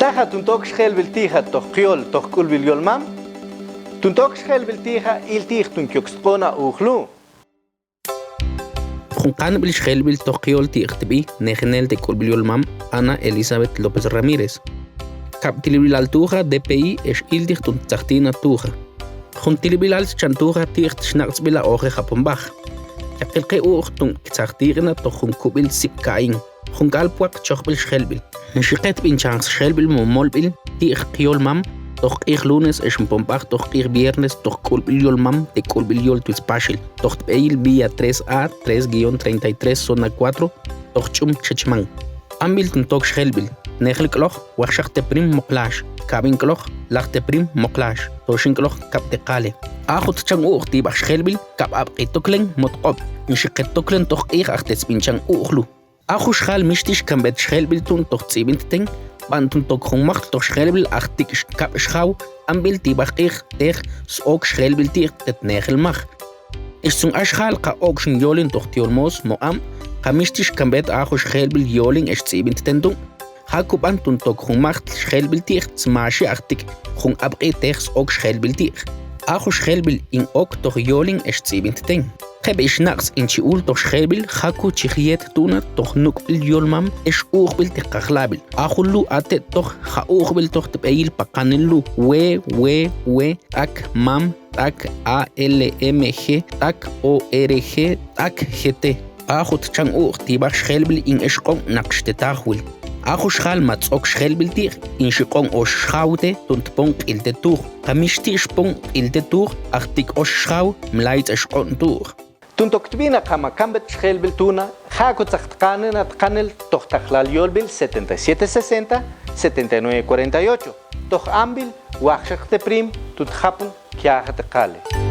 taja tuntok schel biltija tohqiol tohkul bilyolmam tuntok schel biltija iltij tunkyokstqona ukhlu Junkan bil schel bil tohqiol tiqtbi negenel de kulbilyolmam Ana Elizabeth López Ramírez Kaptilibilal tuja DPI es iltij tuntzachtina tuja Juntilibilal chantuja tiqt schnaxbila oje japonbach Yakilqi uqtun tzachtirna tohunkubil sipkain Junkal puak chokhbil schelbil Nishiqet binchans schelbil momolbil tiq qiolmam Toch lunes es un pompach, toch viernes, toch culbiliol mam, de culbiliol tu spashil. Toch peil vía 3A, 3-33, zona 4, toch chum chechman. Ambil tun toch schelbil. Negel kloch, wachach te prim moklash. Kabin kloch, lach te prim moklash. Toshin kloch, kap te kale. Achot chang uch ti bach schelbil, kap ab etoklen motqob. Nishiqet toklen toch achtes binchang uchlu. Achu schal mistisch kan bet schelbil tun toch 17 Bantun tok macht toch schelbil achtig kap schau ambil tibach teg ook schelbil tig het negel mag. Is zum aschal ka ook schon jolin toch tiolmos mo am kamistisch kan bet achu schelbil joling es 17 dun. Hakub antun tok macht schelbil tig smashi achtig khung abqi tegs ook schelbil tig. Achu schelbil in ook toch joling es 17 Heb is nachts in Chiul toch schelbil, haku chichiet tuna toch nukbil yolmam, is oogbil te kaglabil. Achulu ate toch ha oogbil toch te peil pakanelu. We, tak, mam, tak, ALMG, tak, ORG, tak, GT. Achut chang oog, tibach schelbil in eskong nakste tagwil. Achu schal mats ook schelbil tir, in shikong os schaude, tunt ponk il de tour. Kamishti spong il de tour, achtik os schau, mleit eskong tour. Tuntoktbina kama kambet schel biltuna, jako tzachtkanen atkanel tohtaklal yolbil 7760 7948. Toch ambil, wachshak te prim, tut hapun, kiahat kale.